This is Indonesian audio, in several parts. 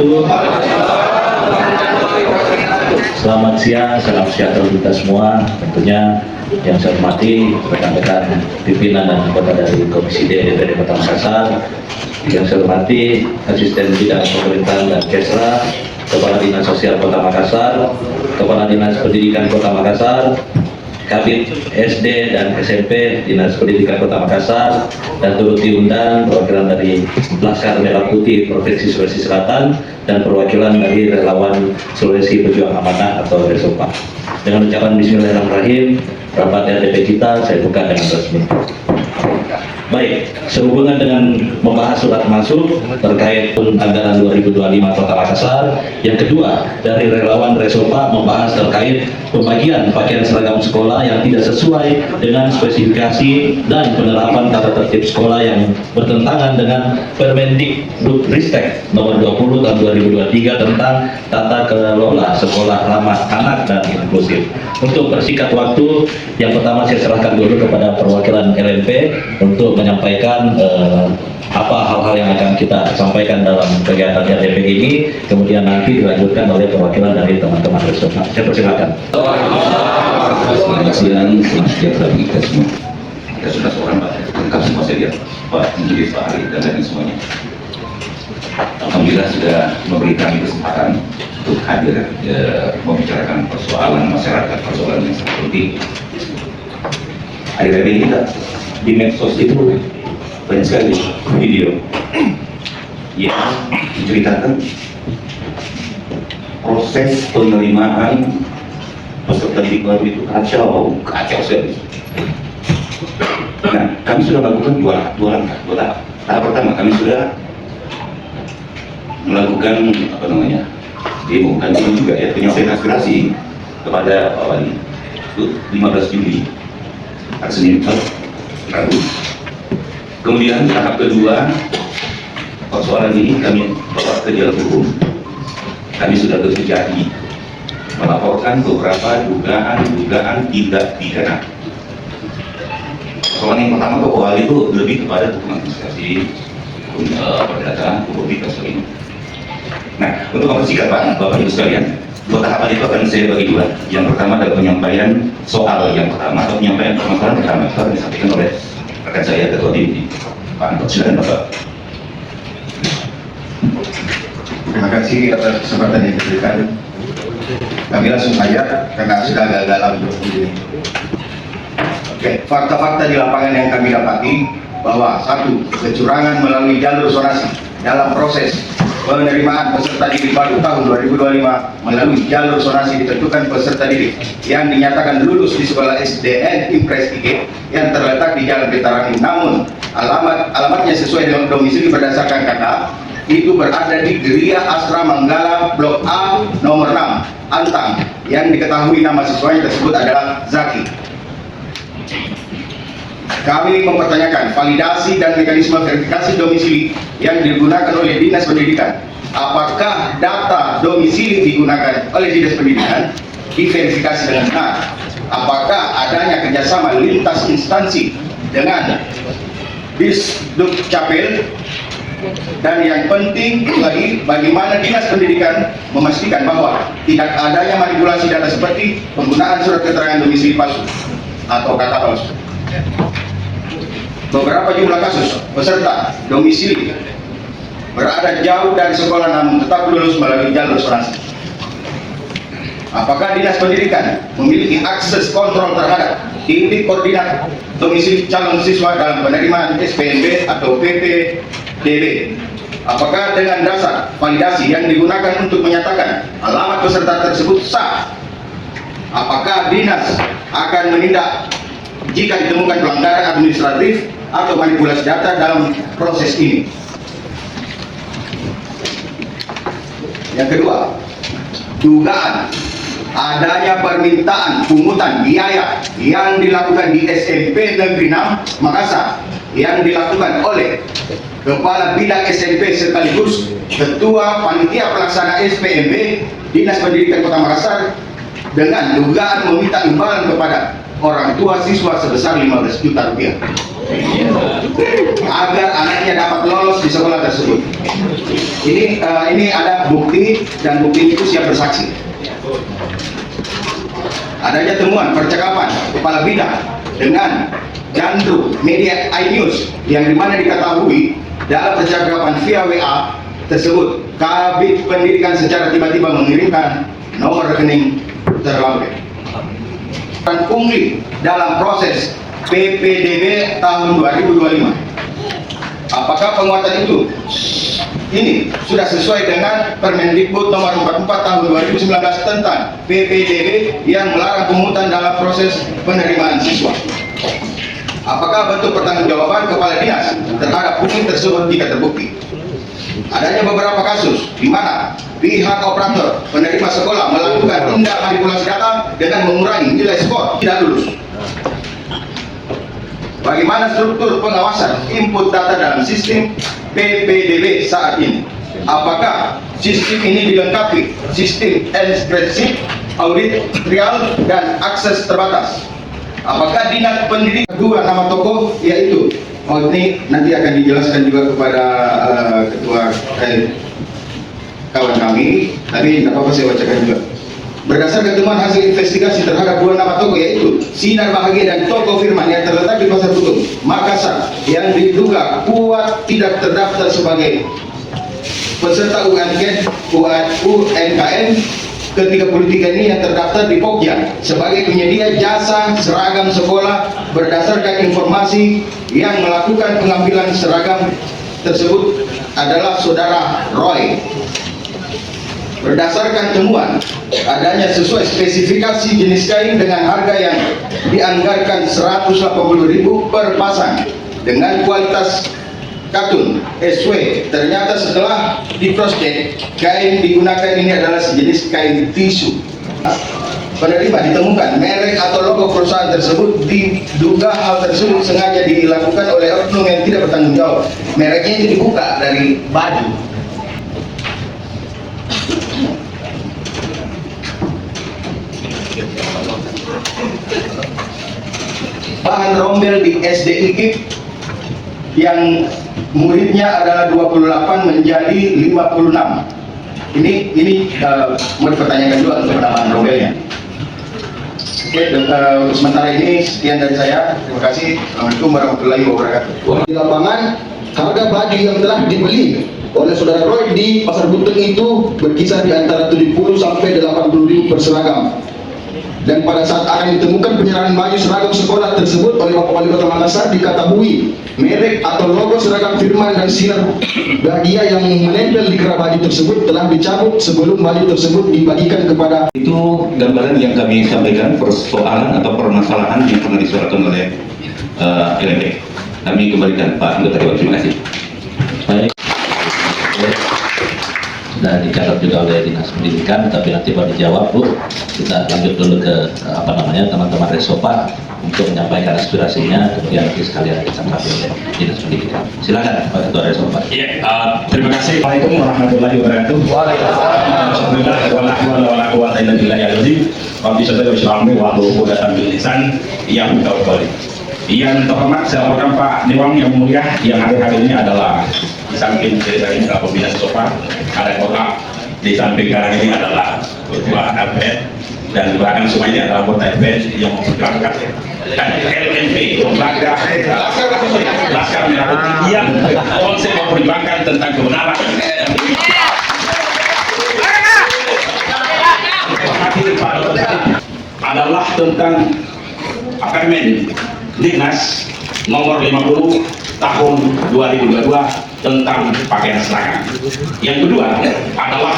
wabarakatuh. Selamat siang, salam sejahtera kita semua. Tentunya yang saya hormati rekan-rekan pimpinan dan anggota dari Komisi D DPD Kota Makassar, yang saya hormati asisten bidang pemerintahan dan Kesra, Kepala Dinas Sosial Kota Makassar, Kepala Dinas Pendidikan Kota Makassar, Kabid SD dan SMP Dinas Pendidikan Kota Makassar, dan turut diundang perwakilan dari Laskar Merah Putih Provinsi Sulawesi Selatan dan perwakilan dari Relawan Sulawesi Pejuang Amanah atau RESOPA. Dengan ucapan Bismillahirrahmanirrahim, rapat RDP kita saya buka dengan resmi. Baik, sehubungan dengan membahas surat masuk terkait anggaran 2025 Kota Makassar. Yang kedua, dari relawan RESOPA membahas terkait pembagian pakaian seragam sekolah yang tidak sesuai dengan spesifikasi dan penerapan tata tertib sekolah yang bertentangan dengan Permendikbudristek nomor 20 tahun 2023 tentang tata kelola sekolah ramah anak dan inklusif. Untuk persingkat waktu, yang pertama saya serahkan dulu kepada perwakilan LMP untuk menyampaikan apa hal-hal yang akan kita sampaikan dalam kegiatan RDP ini, kemudian nanti dilanjutkan oleh perwakilan dari teman-teman RESOPA. Saya persilakan. Selamat siang, selamat sejahtera bagi kita semua. Kita sudah seorang lengkap semua saya lihat, Pak Injinis, Pak Ari, dan lain semuanya. Alhamdulillah sudah memberi kami kesempatan untuk hadir membicarakan persoalan masyarakat, persoalan yang sangat penting. Akhir-akhir ini kita di medsos itu banyak sekali video yang menceritakan proses penerimaan peserta didik baru itu kacau sekali. Nah, kami sudah melakukan dua langkah. Tahap pertama kami sudah melakukan demo juga ya, penyampaian aspirasi kepada Pak Wali itu 15 Juli hari Senin Rabu. Kemudian tahap kedua, persoalan ini kami bawa ke jalur hukum. Kami sudah terjadi melaporkan beberapa dugaan tindak pidana. Persoalan yang pertama Pak Wali itu lebih kepada hukum administrasi, hukum perdata, hukum dan sebagainya. Nah, untuk mempersingkat Bapak Ibu sekalian, dua tahapan itu akan saya bagi dua. Yang pertama adalah penyampaian soal yang pertama atau penyampaian permasalahan pertama itu akan disampaikan oleh rekan saya Ketua Tim Pak Anton. Silakan Bapak. Terima kasih atas kesempatan yang diberikan. Kami langsung saja karena sudah agak dalam ini. Oke, fakta-fakta di lapangan yang kami dapati bahwa satu, kecurangan melalui jalur zonasi dalam proses penerimaan peserta didik baru tahun 2025 melalui jalur zonasi ditentukan peserta didik yang dinyatakan lulus di sekolah SDN Impres IG yang terletak di Jalan Veteran, namun alamatnya sesuai dengan domisili berdasarkan KK itu berada di Geria Asra Manggala Blok A nomor 6 Antang, yang diketahui nama siswanya tersebut adalah Zaki. Kami mempertanyakan validasi dan mekanisme verifikasi domisili yang digunakan oleh Dinas Pendidikan. Apakah data domisili digunakan oleh Dinas Pendidikan diverifikasi dengan benar? Apakah adanya kerjasama lintas instansi dengan Disduk Capil? Dan yang penting lagi, bagaimana Dinas Pendidikan memastikan bahwa tidak adanya manipulasi data seperti penggunaan surat keterangan domisili palsu atau kata palsu. Beberapa jumlah kasus peserta domisili berada jauh dari sekolah namun tetap lulus melalui jalur zonasi. Apakah Dinas Pendidikan memiliki akses kontrol terhadap titik koordinat domisili calon siswa dalam penerimaan SPNB atau PPDB? Apakah dengan dasar validasi yang digunakan untuk menyatakan alamat peserta tersebut sah? Apakah Dinas akan menindak jika ditemukan pelanggaran administratif atau manipulasi data dalam proses ini? Yang kedua, dugaan adanya permintaan pungutan biaya yang dilakukan di SMP Negeri 6 Makassar yang dilakukan oleh Kepala Bidang SMP sekaligus Ketua Panitia Pelaksana SPMB Dinas Pendidikan Kota Makassar dengan dugaan meminta imbalan kepada orang tua siswa sebesar 15 juta rupiah agar anaknya dapat lolos di sekolah tersebut. Ini ada bukti dan bukti itu siap bersaksi. Adanya temuan percakapan kepala bidang dengan Gandru Media iNews yang dimana diketahui dalam percakapan via WA tersebut Kabid Pendidikan secara tiba-tiba mengirimkan nomor rekening terlampau dan pungli dalam proses PPDB tahun 2025. Apakah penguatan itu ini sudah sesuai dengan Permendikbud nomor 44 tahun 2019 tentang PPDB yang melarang pungutan dalam proses penerimaan siswa? Apakah bentuk pertanggungjawaban kepala dinas terhadap pungli tersebut tidak terbukti? Adanya beberapa kasus di mana pihak operator penerima sekolah melakukan tindak manipulasi data dengan mengurangi nilai skor tidak lulus. Bagaimana struktur pengawasan input data dalam sistem PPDB saat ini? Apakah sistem ini dilengkapi sistem spreadsheet, audit real, dan akses terbatas? Apakah dinas pendidikan dua nama tokoh yaitu ini nanti akan dijelaskan juga kepada ketua kawan kami, tapi tidak apa-apa saya bacakan juga. Berdasarkan temuan hasil investigasi terhadap dua nama tokoh yaitu Sinar Bahagia dan Toko Firman yang terletak di Pasar Butung, Makassar, yang diduga kuat tidak terdaftar sebagai peserta UMKM ke-33 ini yang terdaftar di Pokja sebagai penyedia jasa seragam sekolah berdasarkan informasi yang melakukan pengambilan seragam tersebut adalah saudara Roy. Berdasarkan temuan adanya sesuai spesifikasi jenis kain dengan harga yang dianggarkan 180.000 per pasang dengan kualitas katun SW, ternyata setelah di cross check kain digunakan ini adalah sejenis kain tisu. Penerima ditemukan merek atau logo perusahaan tersebut, diduga hal tersebut sengaja dilakukan oleh oknum yang tidak bertanggung jawab. Mereknya itu dibuka dari baju. Bahan rombel di SD IKIP yang muridnya adalah 28 menjadi 56. Ini mau dipertanyakan juga untuk penambahan rombelnya. Oke, sementara ini sekian dari saya. Terima kasih. Assalamualaikum warahmatullahi wabarakatuh. Di lapangan, harga baju yang telah dibeli oleh saudara Roy di Pasar Butung itu berkisar di antara 70 sampai 80.000 per seragam. Dan pada saat akan ditemukan penyerahan baju seragam sekolah tersebut oleh Bapak Wali Kota Makassar, diketahui merek atau logo seragam Firman dan Sinar Bahagia yang menempel di kerah baju tersebut telah dicabut sebelum baju tersebut dibagikan kepada. Itu gambaran yang kami sampaikan, persoalan atau permasalahan yang pernah disuarakan oleh LMP. Kami kembalikan Pak Anggota Dewan. Terima kasih. Baik. Sudah dicatat juga oleh Dinas Pendidikan, tapi nanti baru dijawab, Bu. Kita lanjut dulu ke teman-teman Resopa untuk menyampaikan aspirasinya, kemudian nanti sekalian ditanggapi oleh Dinas Pendidikan. Silakan Pak Ketua Resopa. Iya, terima kasih. Assalamualaikum warahmatullahi wabarakatuh. Alhamdulillah, wala haula wala quwwata illa billahil Rabbi sadaqallahu alazim wa uqdatan bil lisan yang terhormat. Yang terhormat, saya hormatkan Pak Dewan yang mulia, yang hadir ini adalah di samping dari Pembina Sofa ada kota, di samping kanan ini adalah ketua LPN, dan bahkan semua ini adalah anggota LPN yang memperjuangkan dan LNP, lembaga Laskar Merah Putih yang konsep memperjuangkan tentang kebenaran. Adalah tentang Permen Dinas nomor 50 tahun 2022 tentang pakaian seragam. Yang kedua adalah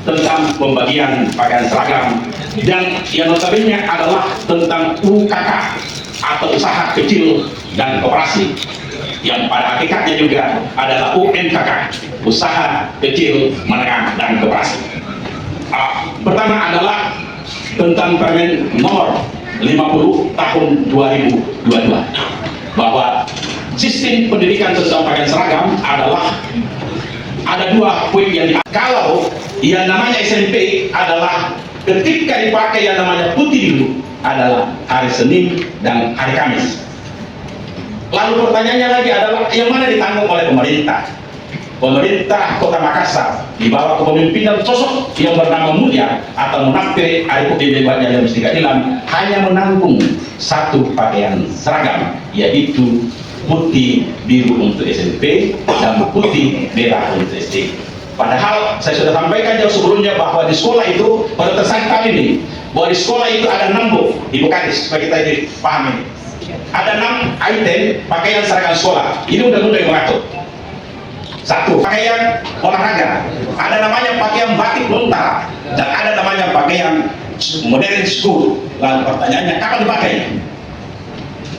tentang pembagian pakaian seragam, dan yang notabene adalah tentang UKK atau usaha kecil dan koperasi, yang pada hakikatnya juga adalah UMKK, usaha kecil menengah dan koperasi. Pertama adalah tentang Permen nomor 50 tahun 2022 bahwa sistem pendidikan tentang pakaian seragam adalah ada dua poin yang kalau yang namanya SMP adalah ketika dipakai yang namanya putih dulu adalah hari Senin dan hari Kamis. Lalu pertanyaannya lagi adalah yang mana ditanggung oleh pemerintah? pemerintah Kota Makassar di bawah kepemimpinan sosok yang bernama Mulia atau Munafir Arifin Bebas dan Mesti Keadilan hanya menanggung satu pakaian seragam, yaitu putih biru untuk SMP dan putih merah untuk SD. Padahal saya sudah sampaikan jauh sebelumnya bahwa di sekolah itu pada tersangka ini bahwa di sekolah itu ada 6 Ibu Kadis, supaya kita ini pahami. Ada 6 item pakaian seragam sekolah. Ini undang-undang yang mengatur. 1. Pakaian olahraga. Ada namanya pakaian batik lontar dan ada namanya pakaian modern school. Lalu pertanyaannya kapan dipakai?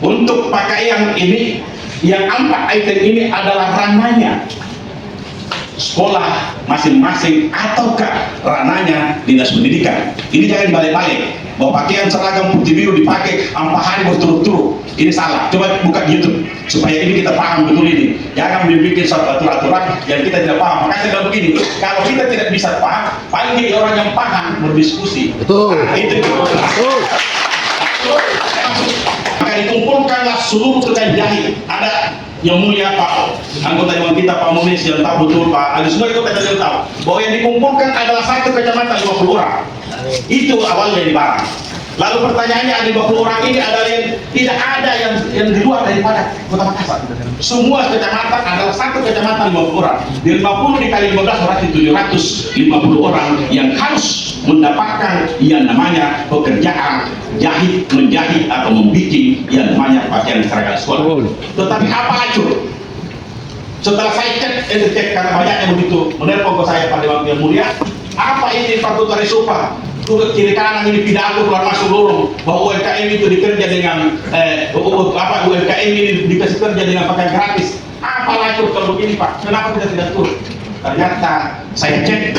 Untuk pakaian ini yang 4 item ini adalah ranahnya sekolah masing-masing ataukah ranahnya dinas pendidikan. Ini jangan balik-balik bahwa pakaian seragam putih biru dipakai 4 hari berturut-turut. Ini salah. Coba buka YouTube supaya ini kita paham betul ini. Jangan bikin suatu aturan yang kita tidak paham. Makanya saya bilang begini, kalau kita tidak bisa paham, panggil orang yang paham berdiskusi. Betul. Nah, itu. Betul. Maka dikumpulkanlah seluruh tukang jahit. Ada yang mulia Pak anggota dewan kita Pak Munis yang tahu betul, Pak Ali, semua itu kita tahu bahwa yang dikumpulkan adalah satu kecamatan 50 orang. Itu awalnya di Barang. Lalu pertanyaannya, ada 50 orang ini adalah yang tidak ada yang di luar daripada Kota Makassar. Semua kecamatan adalah satu kecamatan 50 orang. Di 50 dikali 15 berarti 750 orang yang harus mendapatkan yang namanya pekerjaan jahit, menjahit atau membikin yang namanya pakaian seragam sekolah. Tetapi apa acur? Setelah saya cek karena banyaknya begitu menelpon ke saya pada waktu yang mulia, apa ini Pak Tutari Supa? Kiri kanan ini pidato keluar masuk lorong bahwa UMKM itu dikerja dengan UMKM ini dikasih kerja dengan pakaian gratis. Apa lacur kalau begini Pak? Kenapa kita tidak turun? Ternyata saya cek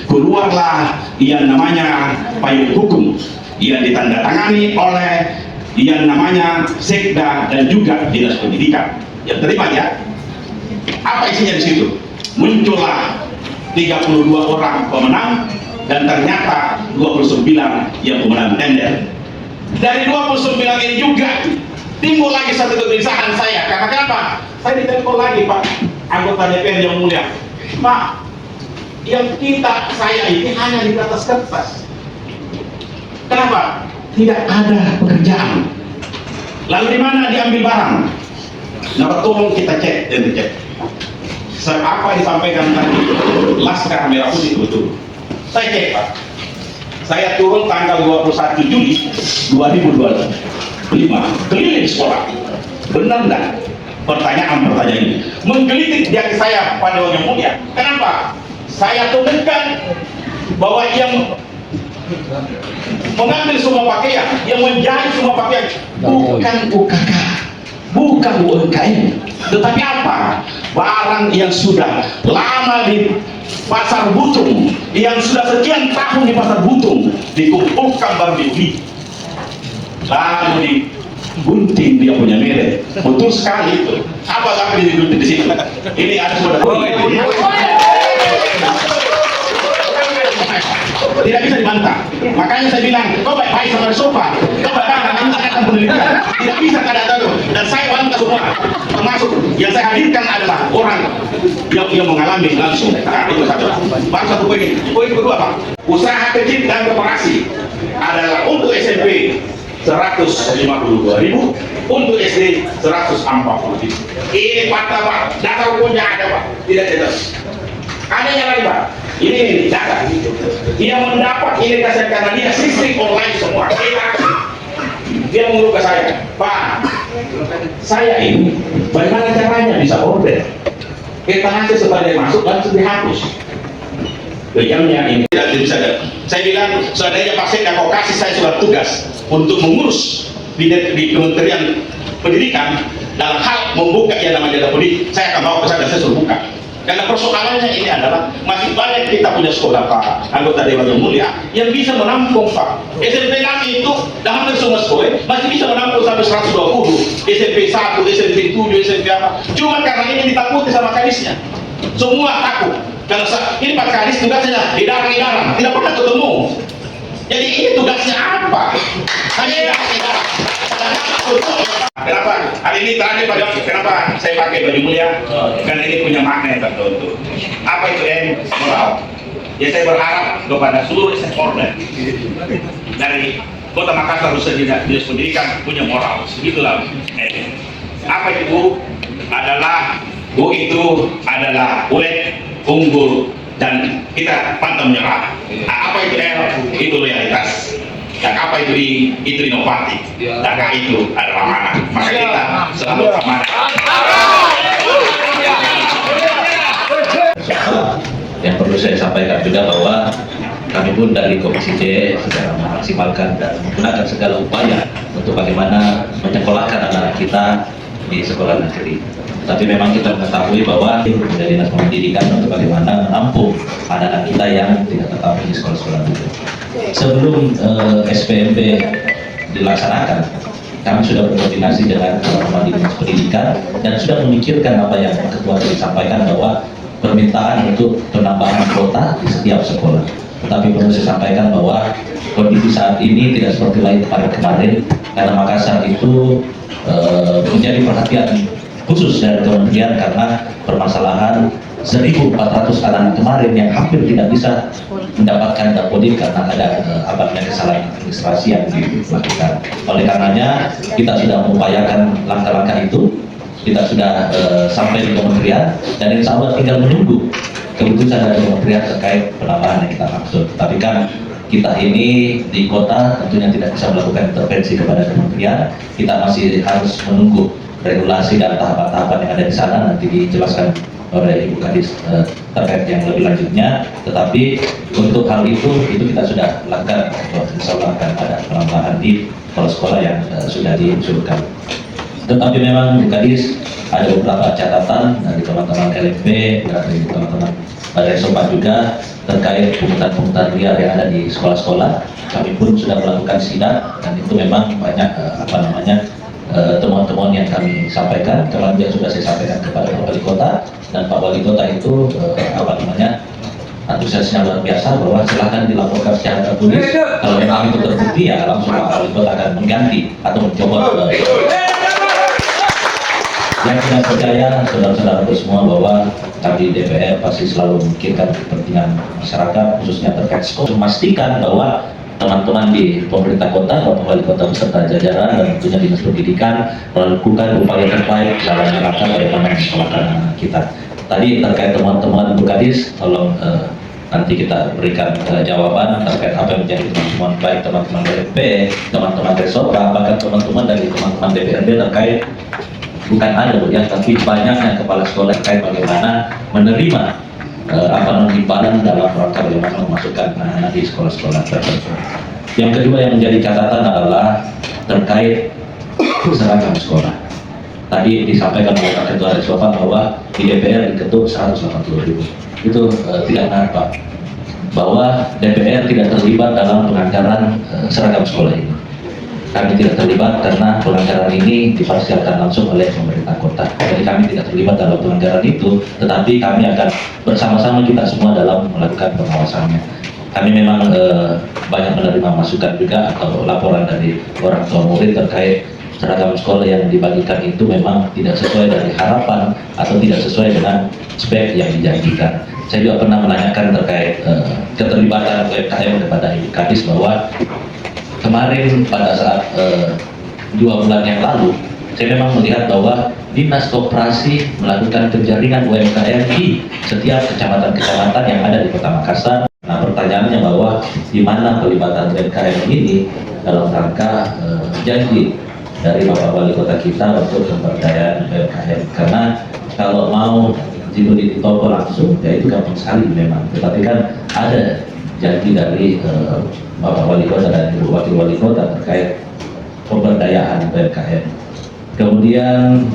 keluarlah yang namanya payung hukum yang ditandatangani oleh yang namanya Sekda dan juga Dinas Pendidikan. Yang terima ya. Apa isinya di situ? Muncullah 32 orang pemenang dan ternyata 29 yang pemenang tender. Dari 29 ini juga timbul lagi satu kegelisahan saya. Karena kenapa? Saya ditelepon lagi Pak anggota DPR yang mulia. Pak, yang saya ini hanya di atas kertas. Kenapa? Tidak ada pekerjaan. Lalu di mana diambil barang? Nah, tolong kita cek dan dicek. Apa disampaikan tadi? Laskar Merah Putih itu betul. Saya cek Pak, saya turun tanggal 21 Juli 2025 keliling sekolah, benar enggak? Pertanyaan ini menggelitik di hati saya pada yang mulia. Kenapa? Saya temukan bahwa yang mengambil semua pakaian, yang menjahit semua pakaian bukan UKK, bukan UMKM, tetapi apa? Barang yang sudah lama di Pasar Butung, yang sudah sekian tahun di Pasar Butung dikumpulkan baru dibeli, lalu digunting dia punya merek. Betul sekali itu. Apa lagi digunting di sini? Ini ada saudara. Tidak bisa dibantah. Makanya saya bilang, kau baik-baik sama sofa, kau baik-baik akan penelitian. Tidak bisa kada tahu. Dan saya bantah semua. Termasuk yang saya hadirkan adalah orang yang mengalami langsung. Nah, itu satu. Baru satu poin ini. Poin kedua Pak, usaha kecil dan koperasi adalah untuk SMP 152.000, untuk SD 140.000. Ini fakta Pak, data hukumnya ada Pak, tidak jelas. Ada yang lain Pak, ini data. Dia mendapat ini karena dia sistem online semua. Dia mengeluh ke saya, Pak, saya ini bagaimana caranya bisa order? Kita nanti setelah dia masuk langsung dihapus. Jamnya ini tidak bisa. Saya bilang, seandainya Pak Sekda kau kasih saya surat tugas untuk mengurus di Kementerian Pendidikan dalam hal membuka yang namanya data pendidik, saya akan bawa ke sana dan saya suruh buka. Karena persoalannya ini adalah masih banyak kita punya sekolah Pak anggota Dewan yang mulia yang bisa menampung Pak. SMP kami itu dalam semua sekolah masih bisa menampung sampai 120. SMP 1, SMP 7, SMP apa. Cuma karena ini ditakuti sama kadisnya. Semua takut. Karena ini Pak Kadis tugasnya edaran-edaran, tidak pernah ketemu. Jadi ini tugasnya apa? Kenapa? Hari ini terakhir pada kenapa saya pakai baju mulia? Karena ini punya makna yang tertentu. Apa itu moral? Ya saya berharap kepada seluruh stakeholder dari Kota Makassar khususnya Dinas Pendidikan punya moral. Begitulah. Apa itu Bu? Adalah Bu itu adalah kulit, unggul, dan kita pantang menyerah. Apa itu L? Itu loyalitas. Dan apa itu I? Itu inovatif. Dan K itu adalah mana? Maka kita selalu mana? Yang perlu saya sampaikan juga bahwa kami pun dari Komisi D sedang memaksimalkan dan menggunakan segala upaya untuk bagaimana menyekolahkan anak kita di sekolah negeri. Tapi memang kita mengetahui bahwa dari Dinas Pendidikan untuk bagaimana menampung anak-anak kita yang tidak tetap di sekolah-sekolah negeri. Sebelum SPMB dilaksanakan, kami sudah berkoordinasi dengan teman-teman di Dinas Pendidikan dan sudah memikirkan apa yang Ketua tadi sampaikan bahwa permintaan untuk penambahan kuota di setiap sekolah. Tetapi perlu saya sampaikan bahwa kondisi saat ini tidak seperti lain kemarin karena Makassar itu menjadi perhatian khusus dari kementerian karena permasalahan 1.400 anak kemarin yang hampir tidak bisa mendapatkan dapodik karena ada kesalahan administrasi yang dilakukan. Oleh karenanya kita sudah mengupayakan langkah-langkah itu, kita sudah sampai di kementerian dan insya Allah tinggal menunggu keputusan dari kementerian terkait penambahan yang kita maksud. Tapi kan kita ini di kota tentunya tidak bisa melakukan intervensi kepada kementerian, kita masih harus menunggu regulasi dan tahapan-tahapan yang ada di sana nanti dijelaskan oleh Ibu Kadis terkait yang lebih lanjutnya. Tetapi untuk hal itu kita sudah lakukan, insya Allah akan ada penambahan di sekolah-sekolah yang sudah diusulkan. Tetapi memang Ibu Kadis ada beberapa catatan dari teman-teman LFP, dari teman-teman Balai Sopan juga terkait pungutan-pungutan liar yang ada di sekolah-sekolah. Kami pun sudah melakukan sidak dan itu memang banyak temuan-temuan yang kami sampaikan. Kemarin juga sudah saya sampaikan kepada Pak Wali Kota dan Pak Wali Kota itu antusiasnya luar biasa bahwa silakan dilaporkan secara tertulis. Kalau memang itu terbukti ya langsung Pak Wali Kota akan mengganti atau mencopot. Yang tidak percaya saudara-saudara semua bahwa kami DPR pasti selalu memikirkan kepentingan masyarakat khususnya terkait sekolah, memastikan bahwa teman-teman di pemerintah kota, Bapak Wali Kota beserta jajaran dan tentunya Dinas Pendidikan melakukan upaya terbaik dalam rangka bagaimana menyekolahkan anak kita. Tadi terkait teman-teman Bu Kadis, tolong nanti kita berikan jawaban terkait apa yang menjadi teman-teman baik teman-teman DP, teman-teman Resoka, bahkan teman-teman dari teman-teman DPRD terkait bukan ada ya, tapi banyaknya kepala sekolah terkait bagaimana menerima penghimpunan dalam rangka bagaimana memasukkan anak-anak di sekolah-sekolah tertentu. Yang kedua yang menjadi catatan adalah terkait seragam sekolah. Tadi disampaikan oleh Pak Ketua Resopan bahwa di DPR diketuk 180.000. Itu tidak benar Pak, bahwa DPR tidak terlibat dalam penganggaran seragam sekolah ini. Kami tidak terlibat karena penganggaran ini difasilitasi langsung oleh pemerintah kota. Jadi kami tidak terlibat dalam penganggaran itu, tetapi kami akan bersama-sama kita semua dalam melakukan pengawasannya. Kami memang banyak menerima masukan juga atau laporan dari orang tua murid terkait seragam sekolah yang dibagikan itu memang tidak sesuai dari harapan atau tidak sesuai dengan spek yang dijanjikan. Saya juga pernah menanyakan terkait keterlibatan UMKM kepada Ibu Kadis bahwa kemarin pada saat 2 bulan yang lalu, saya memang melihat bahwa Dinas Koperasi melakukan penjaringan UMKM di setiap kecamatan-kecamatan yang ada di Kota Makassar. Nah, pertanyaannya bahwa di mana pelibatan UMKM ini dalam rangka janji dari Bapak Wali Kota kita untuk pemberdayaan UMKM. Karena kalau mau dibeli di toko langsung, ya itu gampang sekali memang. Tetapi kan ada janji dari Bapak Wali Kota dan Ibu Wakil Wali Kota terkait pemberdayaan UMKM. Kemudian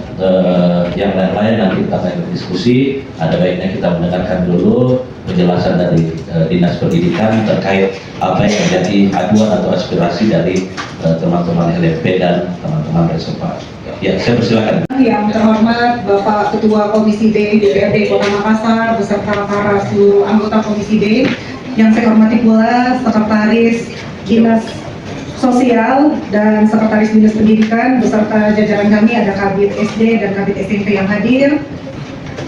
yang lain-lain nanti kita akan diskusi. Ada baiknya kita mendengarkan dulu penjelasan dari Dinas Pendidikan terkait apa yang menjadi aduan atau aspirasi dari teman-teman LFP dan teman-teman Resopa. Ya, saya persilakan. Yang terhormat Bapak Ketua Komisi D DPRD Kota Makassar beserta para seluruh anggota Komisi D. Yang saya hormati pula Sekretaris Dinas Sosial dan Sekretaris Dinas Pendidikan beserta jajaran kami, ada Kabid SD dan Kabid SMP yang hadir.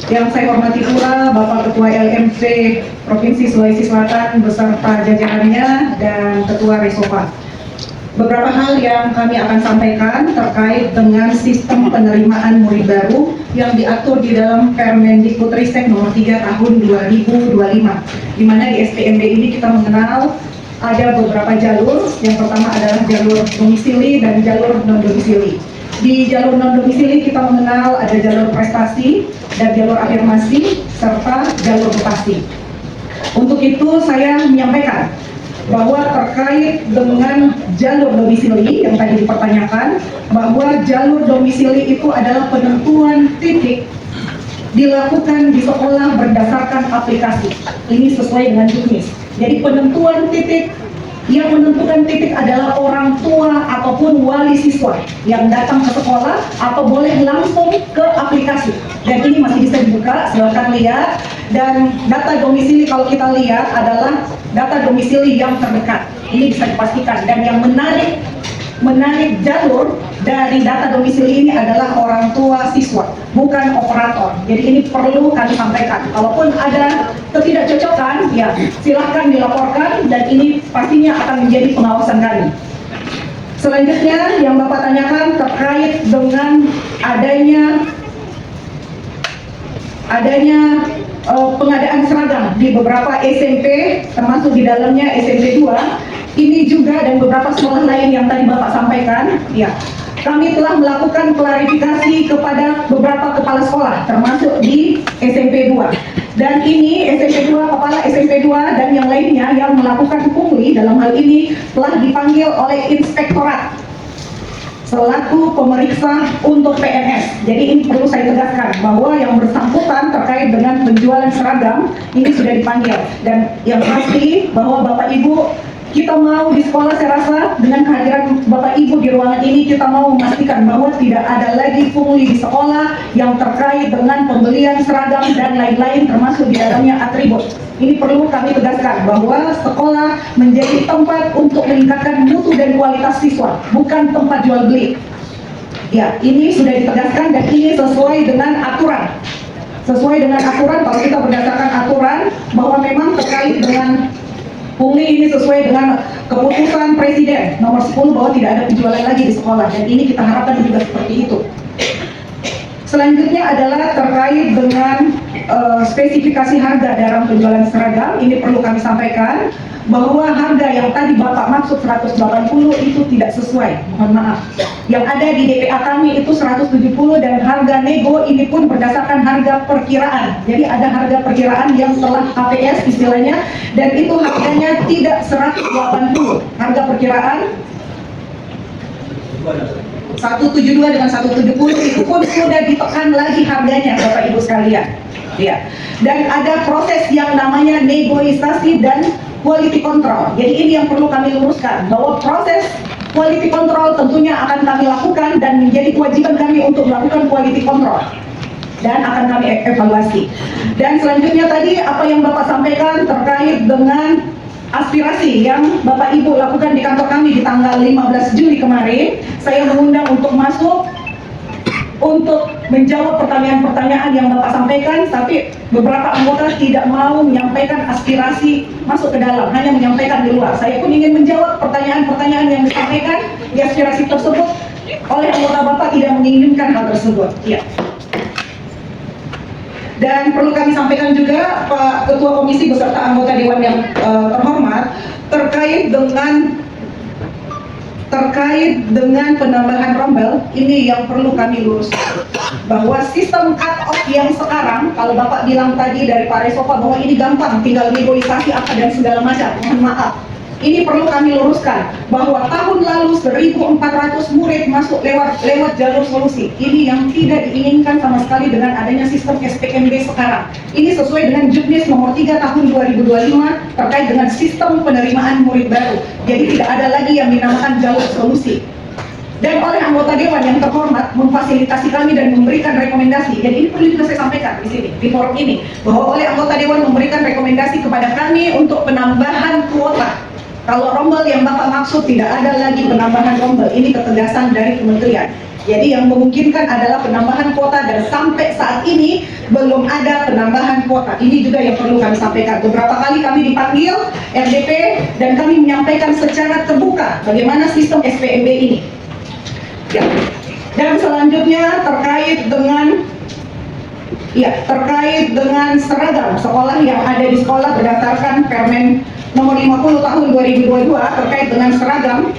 Yang saya hormati pula Bapak Ketua LMC Provinsi Sulawesi Selatan beserta jajarannya dan Ketua Resopa. Beberapa hal yang kami akan sampaikan terkait dengan sistem penerimaan murid baru yang diatur di dalam Permendikbudristek nomor 3 tahun 2025, di mana di SPMB ini kita mengenal ada beberapa jalur. Yang pertama adalah jalur domisili dan jalur non-domisili. Di jalur non-domisili kita mengenal ada jalur prestasi dan jalur afirmasi serta jalur vokasi. Untuk itu saya menyampaikan bahwa terkait dengan jalur domisili yang tadi dipertanyakan, bahwa jalur domisili itu adalah penentuan titik dilakukan di sekolah berdasarkan aplikasi. Ini sesuai dengan juknis. Jadi penentuan titik, yang menentukan titik adalah orang tua ataupun wali siswa yang datang ke sekolah atau boleh langsung ke aplikasi. Dan ini masih bisa dibuka, silakan lihat. Dan data domisili kalau kita lihat adalah data domisili yang terdekat. Ini bisa dipastikan. Dan yang menarik jalur dari data domisili ini adalah orang tua siswa, bukan operator. Jadi ini perlu kami sampaikan. Kalaupun ada ketidakcocokan, ya silahkan dilaporkan dan ini pastinya akan menjadi pengawasan kami. Selanjutnya yang Bapak tanyakan terkait dengan adanya pengadaan seragam di beberapa SMP, termasuk di dalamnya SMP 2. Ini juga dan beberapa sekolah lain yang tadi Bapak sampaikan, ya. Kami telah melakukan klarifikasi kepada beberapa kepala sekolah, termasuk di SMP 2. Dan ini SMP 2, kepala SMP 2 dan yang lainnya yang melakukan pungli dalam hal ini telah dipanggil oleh Inspektorat selaku pemeriksa untuk PNS. Jadi ini perlu saya tegaskan bahwa yang bersangkutan terkait dengan penjualan seragam ini sudah dipanggil. Dan yang pasti bahwa Bapak Ibu, kita mau di sekolah, saya rasa dengan kehadiran Bapak Ibu di ruangan ini, kita mau memastikan bahwa tidak ada lagi pungli di sekolah yang terkait dengan pembelian seragam dan lain-lain, termasuk di dalamnya atribut. Ini perlu kami tegaskan bahwa sekolah menjadi tempat untuk meningkatkan mutu dan kualitas siswa, bukan tempat jual beli. Ya, ini sudah ditegaskan dan ini sesuai dengan aturan. Sesuai dengan aturan, kalau kita berdasarkan aturan bahwa memang terkait dengan pungli ini sesuai dengan keputusan Presiden nomor 10 bahwa tidak ada penjualan lagi di sekolah, dan ini kita harapkan juga seperti itu. Selanjutnya adalah terkait dengan spesifikasi harga dalam penjualan seragam. Ini perlu kami sampaikan bahwa harga yang tadi Bapak maksud 180 itu tidak sesuai, mohon maaf. Yang ada di DPA kami itu 170 dan harga nego ini pun berdasarkan harga perkiraan. Jadi ada harga perkiraan yang telah HPS istilahnya, dan itu harganya tidak 180. Harga perkiraan 172 dengan 170 itu pun sudah ditekan lagi harganya, Bapak Ibu sekalian. Ya. Dan ada proses yang namanya negosiasi dan quality control. Jadi ini yang perlu kami luruskan, bahwa proses quality control tentunya akan kami lakukan dan menjadi kewajiban kami untuk melakukan quality control dan akan kami evaluasi. Dan selanjutnya tadi apa yang Bapak sampaikan terkait dengan aspirasi yang Bapak Ibu lakukan di kantor kami di tanggal 15 Juli kemarin, saya mengundang untuk masuk untuk menjawab pertanyaan-pertanyaan yang Bapak sampaikan, tapi beberapa anggota tidak mau menyampaikan aspirasi masuk ke dalam, hanya menyampaikan di luar. Saya pun ingin menjawab pertanyaan-pertanyaan yang disampaikan di aspirasi tersebut, oleh anggota Bapak tidak menginginkan hal tersebut. Ya. Dan perlu kami sampaikan juga Pak Ketua Komisi beserta anggota Dewan yang terhormat terkait dengan penambahan rombel, ini yang perlu kami luruskan, bahwa sistem cut off yang sekarang, kalau Bapak bilang tadi dari Pak Resopa bahwa ini gampang, tinggal negosiasi apa dan segala macam, mohon maaf. Ini perlu kami luruskan, bahwa tahun lalu 1.400 murid masuk lewat jalur solusi. Ini yang tidak diinginkan sama sekali dengan adanya sistem SPMB sekarang. Ini sesuai dengan Juknis nomor 3 tahun 2025 terkait dengan sistem penerimaan murid baru. Jadi tidak ada lagi yang dinamakan jalur solusi. Dan oleh anggota Dewan yang terhormat memfasilitasi kami dan memberikan rekomendasi. Jadi ini perlu juga saya sampaikan di sini, di forum ini, bahwa oleh anggota Dewan memberikan rekomendasi kepada kami untuk penambahan kuota Kalau rombel yang Bapak maksud tidak ada lagi penambahan rombel, ini ketegasan dari kementerian. Jadi yang memungkinkan adalah penambahan kuota dan sampai saat ini belum ada penambahan kuota. Ini juga yang perlu kami sampaikan. Beberapa kali kami dipanggil RDP dan kami menyampaikan secara terbuka bagaimana sistem SPMB ini. Ya. Dan selanjutnya terkait dengan seragam sekolah yang ada di sekolah berdasarkan Permen nomor 50 tahun 2022 terkait dengan seragam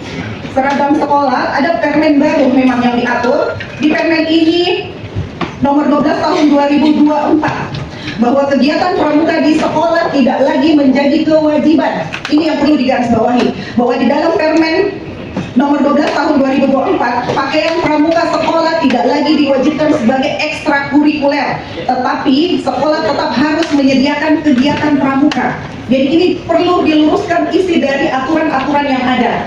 sekolah. Ada permen baru memang yang diatur di permen ini nomor 12 tahun 2024 bahwa kegiatan pramuka di sekolah tidak lagi menjadi kewajiban. Ini yang perlu digarisbawahi, bahwa di dalam permen nomor 12 tahun 2024, pakaian pramuka sekolah tidak lagi diwajibkan sebagai ekstrakurikuler, tetapi sekolah tetap harus menyediakan kegiatan pramuka. Jadi ini perlu diluruskan isi dari aturan-aturan yang ada.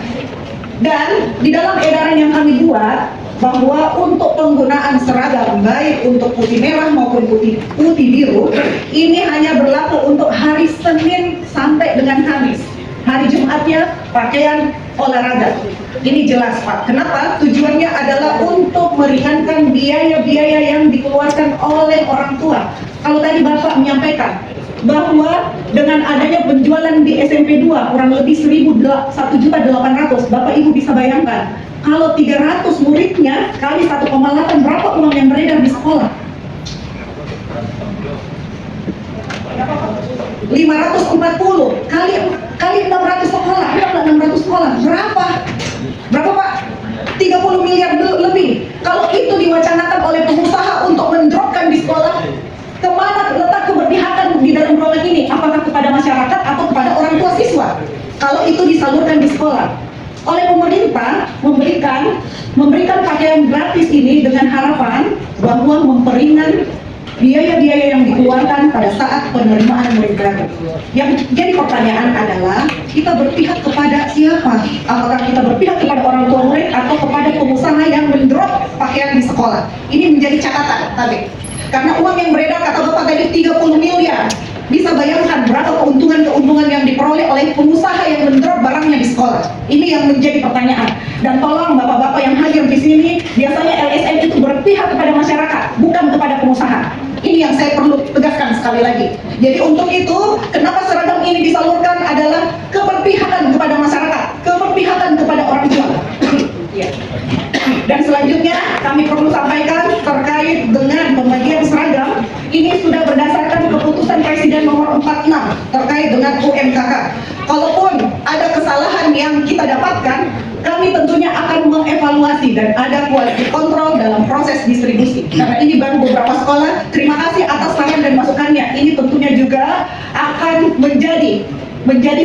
Dan di dalam edaran yang kami buat, bahwa untuk penggunaan seragam baik untuk putih merah maupun putih biru, ini hanya berlaku untuk hari Senin sampai dengan Kamis. Hari Jumatnya pakaian olahraga. Ini jelas Pak. Kenapa? Tujuannya adalah untuk meringankan biaya-biaya yang dikeluarkan oleh orang tua. Kalau tadi Bapak menyampaikan bahwa dengan adanya penjualan di SMP 2 kurang lebih 1.800.000, Bapak Ibu bisa bayangkan kalau 300 muridnya kali 1,8 berapa uang yang beredar di sekolah? 540 kali 600 sekolah, 600 sekolah berapa Pak? 30 miliar lebih. Kalau itu diwacanakan oleh pengusaha untuk mendropkan di sekolah, kemana letak keberpihakan di dalam program ini? Apakah kepada masyarakat atau kepada orang tua siswa? Kalau itu disalurkan di sekolah oleh pemerintah, memberikan pakaian gratis ini dengan harapan bahwa memperingan biaya-biaya yang dikeluarkan pada saat penerimaan murid baru. Yang jadi pertanyaan adalah, kita berpihak kepada siapa? Apakah kita berpihak kepada orang tua murid atau kepada pengusaha yang mendrop pakaian di sekolah? Ini menjadi catatan tadi. Karena uang yang beredar kata Bapak tadi 30 miliar. Bisa bayangkan berapa keuntungan yang diperoleh oleh pengusaha yang mendrop barangnya di sekolah. Ini yang menjadi pertanyaan. Dan tolong Bapak-bapak yang hadir di sini, biasanya LSM itu berpihak kepada masyarakat, bukan kepada pengusaha. Ini yang saya perlu tegaskan sekali lagi. Jadi untuk itu, kenapa seragam ini disalurkan adalah keberpihakan kepada masyarakat, keberpihakan kepada orang tua. Dan selanjutnya kami perlu sampaikan terkait dengan pembagian seragam. Ini sudah berdasarkan keputusan Presiden nomor 46 terkait dengan UMKK. Kalaupun ada kesalahan yang kita dapatkan, kami tentunya akan mengevaluasi dan ada quality control dalam proses distribusi. Karena ini baru beberapa sekolah. Terima kasih atas saran dan masukannya. Ini tentunya juga akan menjadi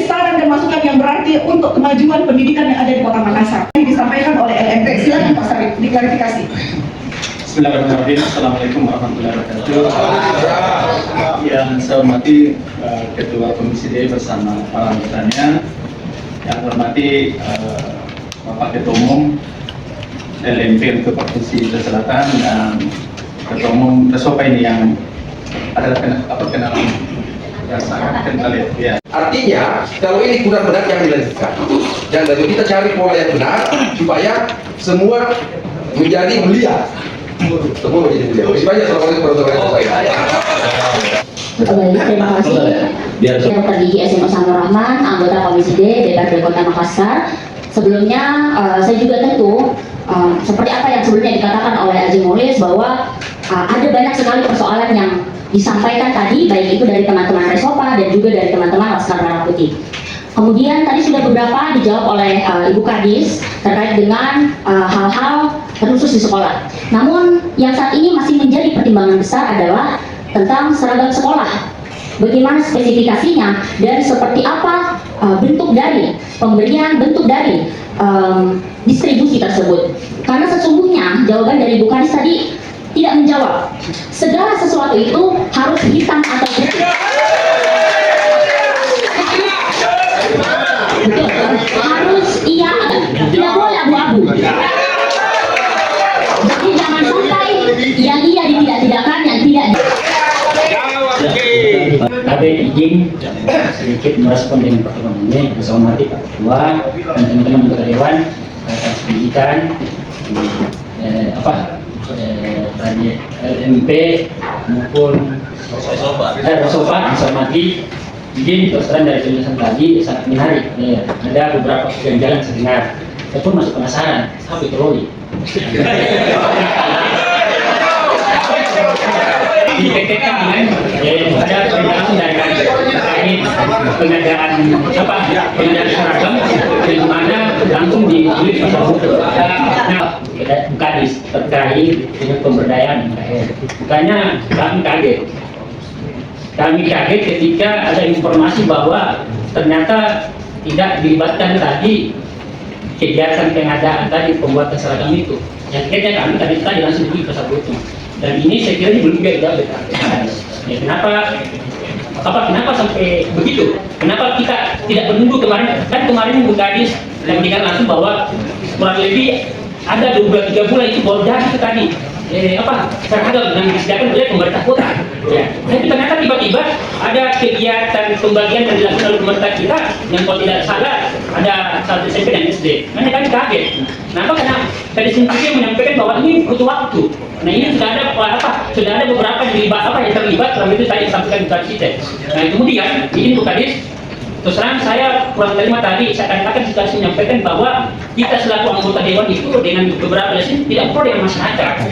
saran dan masukan yang berarti untuk kemajuan pendidikan yang ada di Kota Makassar. Ini disampaikan oleh LMP. Silakan Pak Sarif, diklarifikasi. Bismillahirrahmanirrahim. Assalamualaikum warahmatullahi wabarakatuh. Yang saya hormati Ketua Komisi D bersama para anggotanya. Yang hormati Bapak Ketua Umum LMP untuk Provinsi Sulawesi Selatan dan Ketua Umum Resopa ini yang adalah kenalan yang sangat kental ya. Artinya, kalau ini kurang benar jangan dilanjutkan. Dan lalu kita cari pola yang benar supaya semua menjadi mulia. Semua menjadi mulia. Terima kasih. Assalamualaikum warahmatullahi wabarakatuh. Baik, terima kasih. Yang tertinggi SMA Sanur Rahman, anggota Komisi D DPRD Kota Makassar. Sebelumnya, saya juga tentu seperti apa yang sebelumnya dikatakan oleh Haji Mulis bahwa ada banyak sekali persoalan yang disampaikan tadi, baik itu dari teman-teman Resopa dan juga dari teman-teman Laskar Merah Putih. Kemudian tadi sudah beberapa dijawab oleh Ibu Kadis terkait dengan hal-hal khusus di sekolah. Namun yang saat ini masih menjadi pertimbangan besar adalah tentang seragam sekolah. Bagaimana spesifikasinya dan seperti apa bentuk dari pemberian, bentuk dari distribusi tersebut. Karena sesungguhnya jawaban dari Ibu Kadis tadi tidak menjawab. Segala sesuatu itu harus hitam atau putih. Betul. Harus iya, tidak boleh abu-abu. Jadi jangan sampai yang iya tidak-tidakkan, yang tidak. Kami izin sedikit merespon dengan pertemuan ini. Saya hormati Pak Ketua dan teman-teman anggota Dewan atas pendidikan tadi LMP maupun Resopat. Saya hormati izin terus terang dari penjelasan tadi sangat menarik. Ada beberapa kejanggalan saya dengar. Saya pun masih penasaran, apa itu Roy? Di PTK ada penjelasan dari kami terkait pengadaan pengadaan seragam yang mana langsung ditulis pasal hukum. Nah, Kadis terkait dengan pemberdayaan UMKM. Makanya kami kaget ketika ada informasi bahwa ternyata tidak dilibatkan tadi kegiatan pengadaan tadi pembuatan seragam itu. Yang akhirnya kami tadi langsung di pasal hukum. Dan ini saya kira ini belum juga ya, kenapa sampai begitu? Kenapa kita tidak menunggu kemarin? Kan kemarin Bu Kadis menyampaikan langsung bahwa kurang lebih ada 2-3 bulan itu baru jadi itu tadi seragam yang disediakan oleh pemerintah kota. Ya. Tapi ternyata tiba-tiba ada kegiatan pembagian yang dilakukan oleh pemerintah kita yang kalau tidak salah ada 1 SMP dan SD. Makanya kami kaget. Kenapa? Karena tadi sendiri menyampaikan bahwa ini butuh waktu. Nah ini sudah ada beberapa yang terlibat dalam itu saya sampaikan bukan kita. Nah kemudian ini Bu Kadis, terus terang saya kurang terima tadi saya katakan situasi menyampaikan bahwa kita selaku anggota dewan itu dengan beberapa lesson tidak pro dengan masyarakat.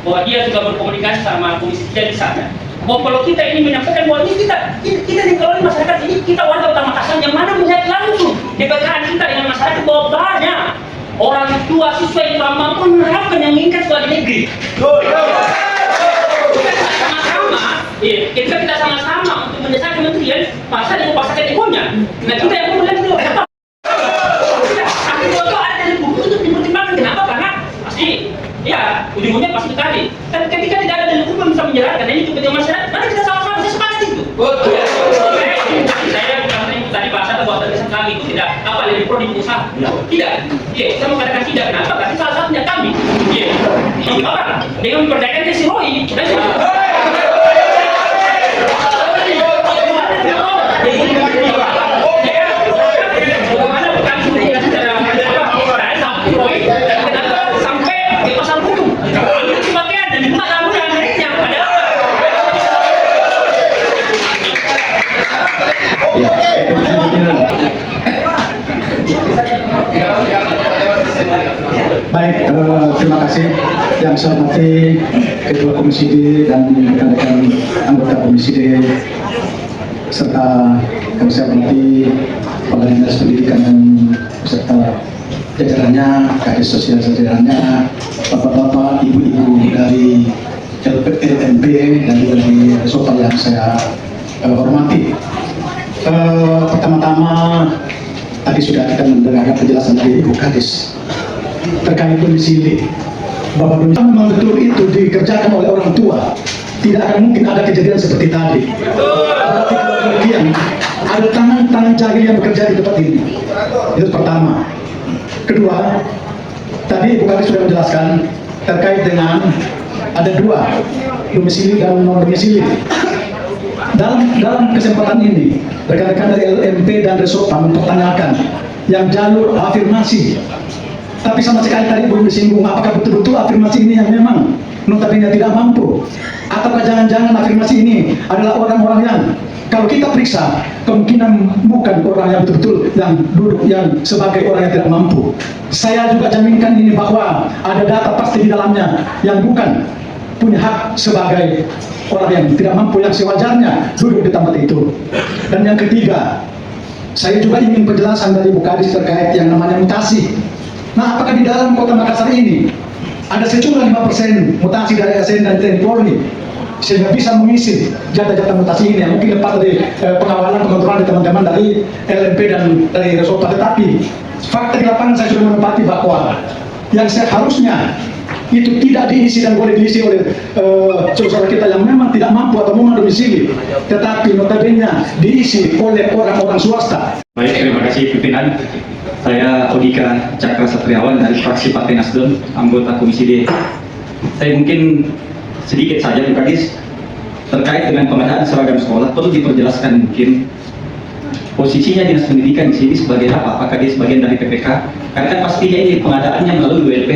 Bahwa dia juga berkomunikasi sama komisi 3 di sana. Bahwa kalau kita ini menyampaikan bahwa ini kita dikelola masyarakat ini kita warga Kota Makassar yang mana melihat langsung diberikan kita dengan masyarakat bahwa banyak orang tua siswa yang kurang mampu menerapkan yang menginginkan sekolah di negeri. Ketika kita sama-sama untuk mendesak kementerian pasal yang pasal kategorinya. Nah kita yang melihat itu apa? Tapi kalau ada dari buku itu dipertimbangkan kenapa? Karena pasti ya ujung-ujungnya pasti tadi. Dan ketika tidak ada dari buku yang bisa menjelaskan ini kepentingan masyarakat, nanti kita sama-sama bisa sepakat itu. Saya bukan tadi bahasa bahwa terkesan kami itu tidak lebih pro di usaha. Tidak. Saya mau katakan tidak. Kenapa? Karena salah satunya kami. Dengan memperdayakan si Roy. Sampai ke pasal hukum. Itu sebagian dan itu ada yang ada. Baik, terima kasih yang saya hormati Ketua Komisi D dan rekan-rekan anggota Komisi D serta yang saya hormati Kepala Dinas Pendidikan dan beserta jajarannya, Kadis Sosial jajarannya, bapak-bapak, ibu-ibu dari LMP dan juga dari Resopa yang saya hormati. Pertama-tama tadi sudah kita mendengarkan penjelasan dari Ibu Kadis terkait domisili. Bahwa domisili memang betul itu dikerjakan oleh orang tua, tidak akan mungkin ada kejadian seperti tadi. Berarti kalau demikian ada tangan jahil yang bekerja di tempat ini. Itu pertama. Kedua, tadi Ibu Kadis sudah menjelaskan terkait dengan ada 2, domisili dan non domisili. Dalam kesempatan ini, rekan-rekan dari LMP dan Resopa mempertanyakan yang jalur afirmasi. Tapi sama sekali tadi belum disinggung apakah betul-betul afirmasi ini yang memang notabene tidak mampu, ataukah jangan-jangan afirmasi ini adalah orang-orang yang kalau kita periksa kemungkinan bukan orang yang betul-betul yang duduk yang sebagai orang yang tidak mampu. Saya juga jaminkan ini bahwa ada data pasti di dalamnya yang bukan punya hak sebagai orang yang tidak mampu yang sewajarnya duduk di tempat itu. Dan yang ketiga, saya juga ingin penjelasan dari Bu Kadis terkait yang namanya mutasi. Nah, apakah di dalam Kota Makassar ini ada sejumlah 5% mutasi dari ASN dan TNI Polri sehingga bisa mengisi jatah-jatah mutasi ini yang mungkin lepas dari pengawalan pengontrolan dari teman-teman dari LMP dan dari Resopa. Tetapi fakta di lapangan saya sudah menempati bahwa yang seharusnya itu tidak diisi dan boleh diisi oleh saudara kita yang memang tidak mampu atau memang domisili, tetapi notabene diisi oleh orang-orang swasta. Baik, terima kasih pimpinan. Saya Odika Cakra Satriawan dari fraksi Partai Nasdem, anggota Komisi D. Saya mungkin sedikit saja Bu Kadis, terkait dengan pengadaan seragam sekolah perlu diperjelaskan mungkin posisinya Dinas Pendidikan di sini sebagai apa? Apakah dia sebagian dari PPK? Karena kan pastinya ini pengadaannya melalui WLP.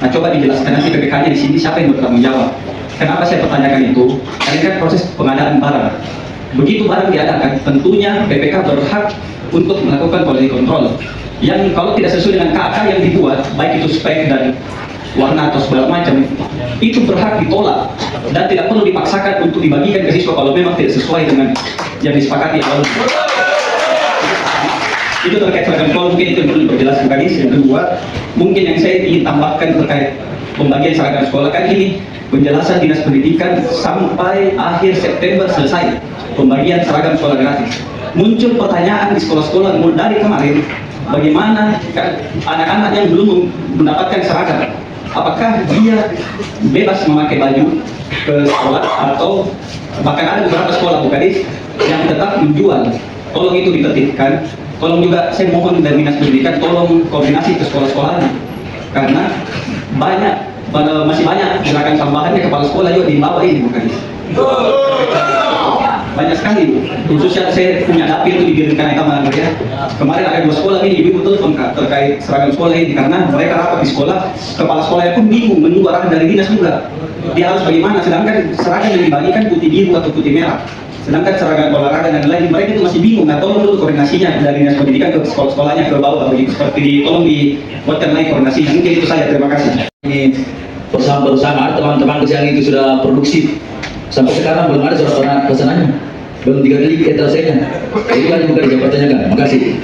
Nah, coba dijelaskan nanti PPK-nya di sini siapa yang bertanggung jawab. Kenapa saya pertanyakan itu? Karena kan proses pengadaan barang. Begitu barang diadakan, tentunya PPK berhak untuk melakukan quality control. Yang kalau tidak sesuai dengan KK yang dibuat, baik itu spek dan warna atau segala macam, itu berhak ditolak dan tidak perlu dipaksakan untuk dibagikan ke siswa kalau memang tidak sesuai dengan yang disepakati awal. Itu terkait seragam sekolah, mungkin itu yang perlu diperjelaskan tadi. Yang kedua, mungkin yang saya ingin tambahkan terkait pembagian seragam sekolah, kan ini penjelasan Dinas Pendidikan sampai akhir September selesai pembagian seragam sekolah gratis. Muncul pertanyaan di sekolah-sekolah dari kemarin, bagaimana anak-anak yang belum mendapatkan seragam, apakah dia bebas memakai baju ke sekolah atau bahkan ada beberapa sekolah Bu Kadis yang tetap menjual. Tolong itu ditertibkan. Tolong juga saya mohon dari Dinas Pendidikan tolong koordinasi ke sekolah-sekolahnya, karena masih banyak gerakan tambahannya kepala sekolah juga di bawah ini Bu Kadis. Banyak sekali, khususnya saya punya dapil itu di Birkan Eka ya. Kemarin ada 2 sekolah ini, ibu betul terkait seragam sekolah ini, karena mereka rapat di sekolah, kepala sekolahnya pun bingung menunggu arahan dari dinas juga. Dia harus bagaimana, sedangkan seragam yang dibagikan putih biru atau putih merah. Sedangkan seragam olahraga dan lain mereka itu masih bingung. Nah, tolong dulu koordinasinya dari Dinas Pendidikan ke sekolah-sekolahnya ke bawah begitu, seperti tolong dibuatkan lagi koordinasinya. Mungkin itu saja, terima kasih. Ini bersama teman-teman kesiang itu sudah produksi. Sampai sekarang belum ada surat pesanannya, belum 3 kali kita selesainya. Itu lagi bukan jawabannya kan? Makasih.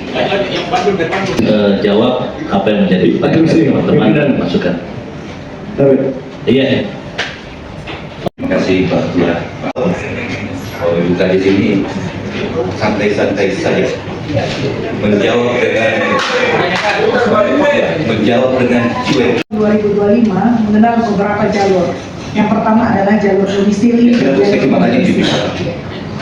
Jawab apa yang menjadi teman-teman dan masukan. Iya. Terima kasih Pak Lurah. Kalau buka di sini santai-santai saja menjawab dengan cuek. 2025 mengenal beberapa jalur. Yang pertama adalah jalur domisili. Saya kembali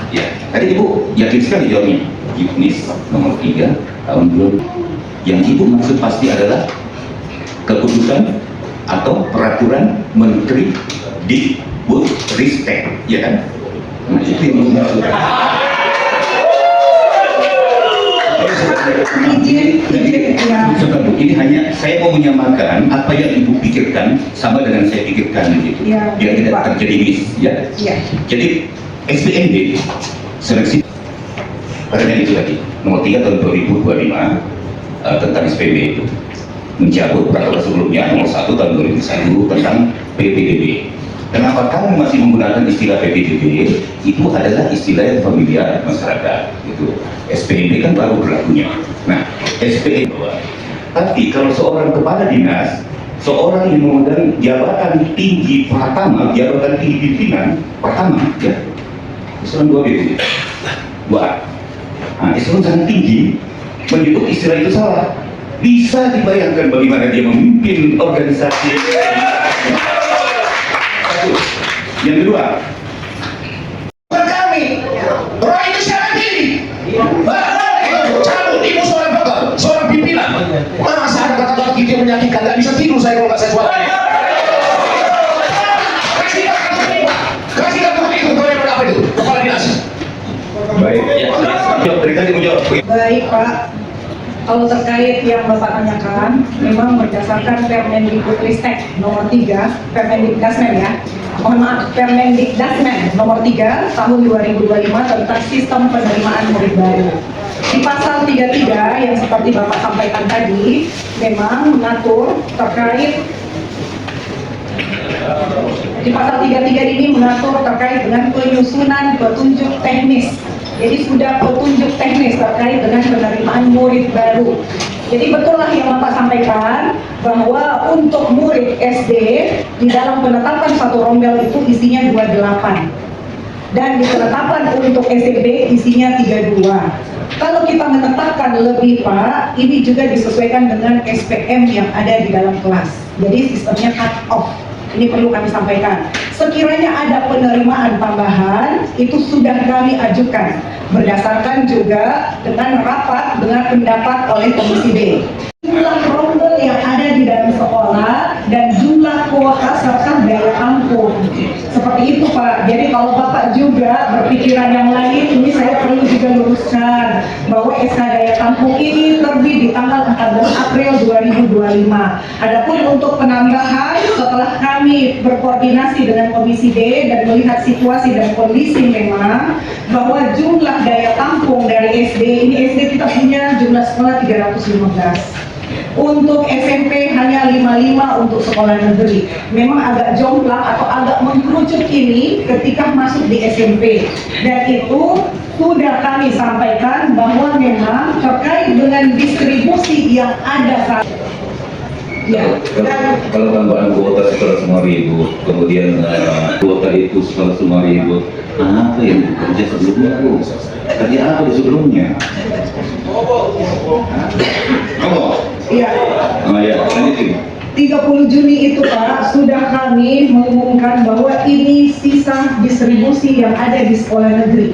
ya, tadi Ibu yakin sekali jawabnya. Juknis nomor 3 tahun 2000. Yang Ibu maksud pasti adalah keputusan atau peraturan Menteri Dikbudristek, ya kan? Nah, itu yang Ibu maksud. Ini hanya saya mau menyamakan apa yang Ibu pikirkan sama dengan saya pikirkan gitu, ya, biar tidak terjadi miss, ya. Jadi SPND seleksi karena itu tadi nomor 3 tahun 2025 tentang SPND itu mencabut peraturan sebelumnya nomor 1 tahun 2001 tentang PPDB. Kenapa kami masih menggunakan istilah PPDB? Itu adalah istilah yang familiar masyarakat. Itu SPND kan baru berlakunya. Nah, SPND. Tapi kalau seorang kepala dinas, seorang yang memegang jabatan tinggi pertama, jabatan tinggi pimpinan pertama, ya, eselon 2 BPD, 2A. Nah, eselon sangat tinggi, menyebut istilah itu salah. Bisa dibayangkan bagaimana dia memimpin organisasi. Yang kedua, kami, roh itu siapa diri? Cabut ibu seorang pimpinan. Masa ada kata-kata gitu yang menyakitkan? Gak bisa tidur saya kalau nggak saya suara. Kasih kata itu kepada apa itu? Kepala dinas. baik, dari tadi menjawab. Baik Pak, kalau terkait yang Bapak tanyakan, memang berdasarkan Permendikbudristek nomor 3, Permendikdasmen ya, mohon maaf, Permendikdasmen nomor 3 tahun 2025 tentang sistem penerimaan murid baru. Di pasal 33 yang seperti Bapak sampaikan tadi, memang mengatur terkait di pasal 33 ini mengatur terkait dengan penyusunan petunjuk teknis. Jadi sudah petunjuk teknis terkait dengan penerimaan murid baru. Jadi betullah yang Bapak sampaikan bahwa untuk murid SD di dalam penetapan satu rombel itu isinya 28. Dan di penetapan untuk SMP isinya 32. Kalau kita menetapkan lebih Pak, ini juga disesuaikan dengan SPM yang ada di dalam kelas. Jadi sistemnya cut off. Ini perlu kami sampaikan. Sekiranya ada penerimaan tambahan, itu sudah kami ajukan berdasarkan juga dengan rapat dengan pendapat oleh Komisi D. Jumlah rombel yang ada di dalam sekolah dan jumlah kuota serta daya tampung. Seperti itu Pak. Jadi kalau Bapak juga berpikiran yang lain, ini saya perlu juga luruskan bahwa SK daya tampung ini terbit di tanggal 14 April 2025. Adapun untuk penambahan, setelah kami berkoordinasi dengan Komisi D dan melihat situasi dan kondisi memang bahwa jumlah daya tampung dari SD, ini SD kita punya jumlah sekolah 315. Untuk SMP hanya 55 untuk sekolah negeri. Memang agak jomplang atau agak mengkerucut ini ketika masuk di SMP. Dan itu sudah kami sampaikan bahwa memang terkait dengan distribusi yang ada saat ya, kalau tambahan kuota sekolah 5.000, kemudian kuota itu sekolah 5.000, apa yang bekerja sebelumnya Bu? Kerja apa di sebelumnya? Kamu? Iya. Oh ya, lanjutin. 30 Juni itu Pak, sudah kami mengumumkan bahwa ini sisa distribusi yang ada di sekolah negeri.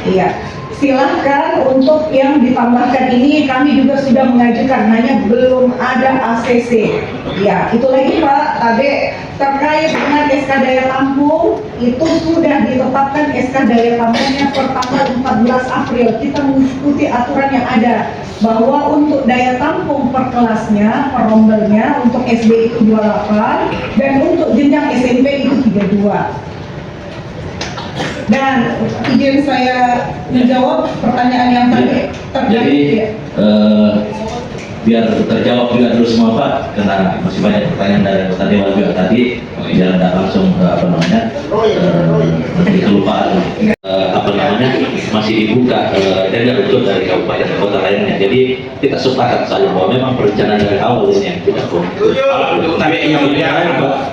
Iya. Silahkan untuk yang ditambahkan ini kami juga sudah mengajukan, hanya belum ada ACC. Ya, itu lagi Pak, tadi terkait dengan SK daya tampung itu sudah ditetapkan SK daya tampungnya per tanggal 14 April. Kita mengikuti aturan yang ada bahwa untuk daya tampung per kelasnya, per rombelnya untuk SD itu 28 dan untuk jenjang SMP itu 32. Dan izin saya menjawab pertanyaan yang tadi terkait. Jadi biar terjawab juga dulu semua Pak, karena masih banyak pertanyaan dari anggota Dewan juga tadi, biar tidak langsung nanti kelupaan masih dibuka tender untuk dari kabupaten kota lainnya. Jadi kita sepakat saja bahwa memang perencanaan dari awal ini yang tidak konkret. Tapi yang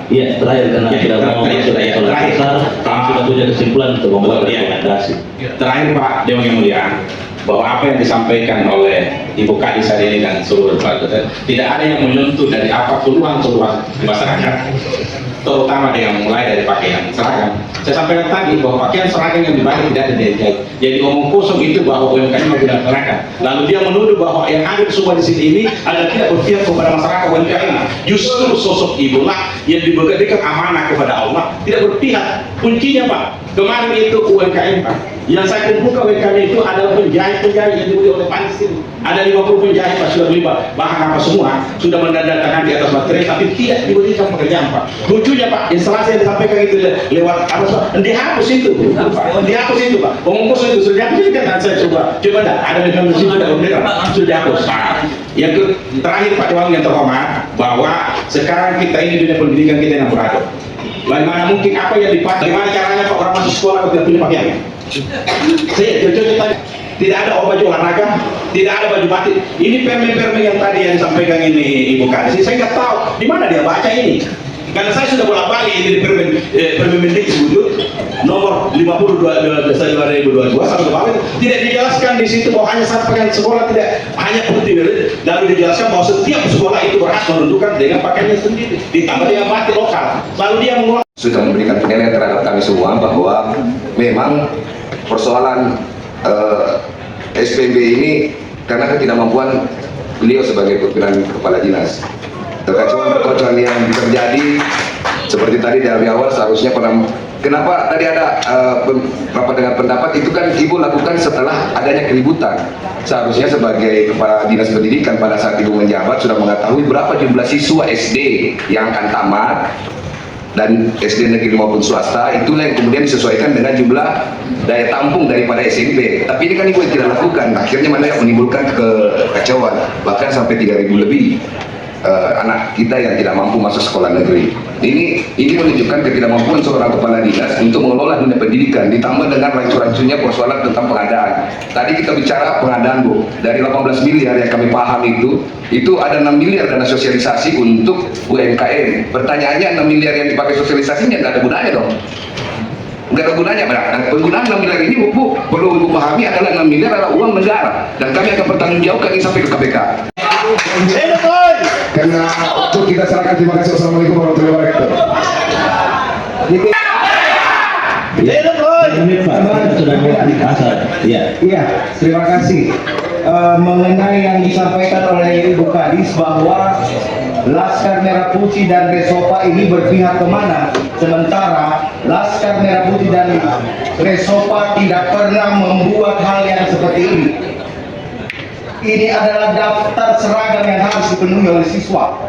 Iya, terakhir karena tidak mau masuk eselon besar, kami sudah punya kesimpulan untuk membuat rekomendasi. Terakhir Pak Dewan yang Mulia, bahwa apa yang disampaikan oleh Ibu Kadis hari ini dan seluruh Pak, tidak ada yang menyentuh dari apa keluhan-keluhan di masyarakat, terutama dengan mulai dari pakaian seragam. Saya sampaikan tadi bahwa pakaian seragam yang dibayar tidak ada dijahit. Jadi omong kosong itu bahwa UMKM tidak seragam. Lalu dia menuduh bahwa yang hadir semua di sini ini adalah tidak berpihak kepada masyarakat UMKM. Justru sosok ibu lah yang diberikan amanah kepada Allah, tidak berpihak. Kuncinya Pak, kemarin itu UMKM Pak. Yang saya kumpulkan UMKM itu adalah penjahit-penjahit yang dibeli oleh Panis ini. Ada 50 penjahit Pak, sudah beli bahan apa semua, sudah mendatangkan di atas materai, tapi tidak diberikan pekerjaan Pak. Lucunya Pak, instalasi yang disampaikan itu lewat apa dihapus itu Pak, dihapus itu Pak. Pengungkus itu sudah dihapus, itu kan saya coba ada dengan mesin sudah sudah dihapus. Yang terakhir Pak Dewan yang terhormat, bahwa sekarang kita ini dunia pendidikan kita yang berada. Bagaimana mungkin apa yang dipakai? Bagaimana caranya Pak orang masuk sekolah kalau tidak punya pakaian? Saya contohnya tadi tidak ada baju olahraga, tidak ada baju batik. Ini permen-permen yang tadi yang disampaikan ini Ibu Kadis. Saya nggak tahu di mana dia baca ini. Karena saya sudah bolak-balik ini di permen Mendikbud nomor 50/2022 sampai ke bawah, tidak dijelaskan di situ bahwa hanya satu pakaian sekolah, tidak hanya putih. Lalu dijelaskan bahwa setiap sekolah itu berhak menentukan dengan pakaiannya sendiri, ditambah dengan batik lokal. Lalu dia mengeluarkan Sudah memberikan penilaian terhadap kami semua bahwa memang persoalan SPB ini karena ketidakmampuan beliau sebagai pimpinan kepala dinas. Terkecuali yang terjadi seperti tadi dari awal seharusnya kenapa tadi ada rapat dengan pendapat itu kan Ibu lakukan setelah adanya keributan. Seharusnya sebagai kepala dinas pendidikan pada saat Ibu menjabat sudah mengetahui berapa jumlah siswa SD yang akan tamat dan SD negeri maupun swasta, itulah yang kemudian disesuaikan dengan jumlah daya tampung daripada SMP. Tapi ini kan Ibu yang tidak lakukan, akhirnya mana yang menimbulkan kekacauan, bahkan sampai 3.000 lebih anak kita yang tidak mampu masuk sekolah negeri. Ini menunjukkan ketidakmampuan seorang kepala dinas untuk mengelola dunia pendidikan, ditambah dengan rancu-rancunya persoalan tentang pengadaan. Tadi kita bicara pengadaan Bu, dari 18 miliar yang kami paham itu ada 6 miliar dana sosialisasi untuk UMKM. Pertanyaannya 6 miliar yang dipakai sosialisasinya nggak ada gunanya dong. Nggak ada gunanya, dan penggunaan 6 miliar ini Bu, perlu Ibu pahami adalah 6 miliar adalah uang negara, dan kami akan bertanggungjawabkan ini sampai ke KPK. Karena waktu kita serahkan, terima kasih. Wassalamualaikum warahmatullahi wabarakatuh. Iya, terima kasih. Mengenai yang disampaikan oleh Ibu Kadis bahwa Laskar Merah Putih dan Resopa ini berpihak kemana, sementara Laskar Merah Putih dan Resopa tidak pernah membuat hal yang seperti ini. Ini adalah daftar seragam yang harus dipenuhi oleh siswa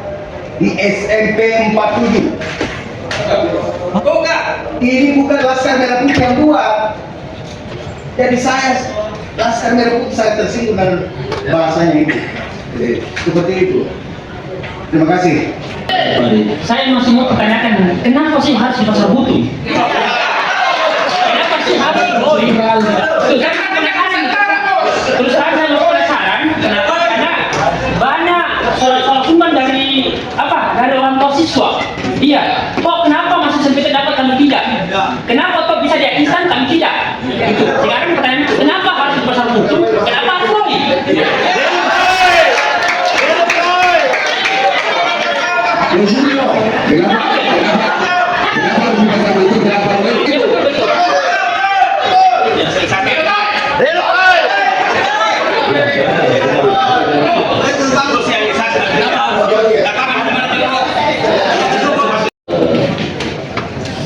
di SMP 47. Ini bukan Laskar Merah Putih yang buat. Jadi saya Laskar Merah Putih saya tersinggung dengan bahasanya itu. Jadi, seperti itu. Terima kasih. Saya masih mau pertanyakan, kenapa sih harus di pasar butuh? Kenapa sih harus terus saya mau penasaran, kenapa? Karena banyak soal sumber dari dari orang tua siswa. Iya, kok kenapa masih sempit dapat kami tidak? Kenapa kok bisa dia instan kami tidak? Sekarang pertanyaan, kenapa harus di pasar butuh? Kenapa harus lagi?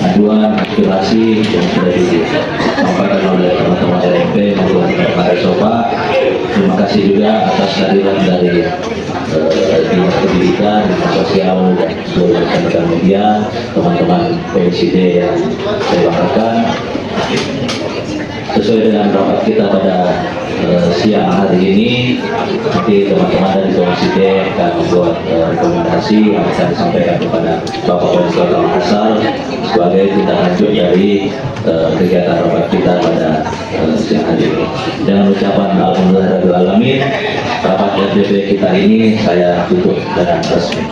Aduan aspirasi yang sudah disampaikan oleh teman-teman LMP maupun teman-teman Resopa. Terima kasih juga atas kehadiran dari Dinas Pendidikan, Dinas Sosial, dan seluruh rekan-rekan media, teman-teman PSID yang saya banggakan. Sesuai dengan rapat kita pada siang hari ini, nanti teman-teman dari Komisi D akan membuat rekomendasi yang akan disampaikan kepada Bapak Wali Kota Makassar sebagai tindak lanjut dari kegiatan rapat kita pada siang hari ini. Dengan ucapan alhamdulillah rabbil alamin, rapat RDP kita ini saya tutup dengan resmi.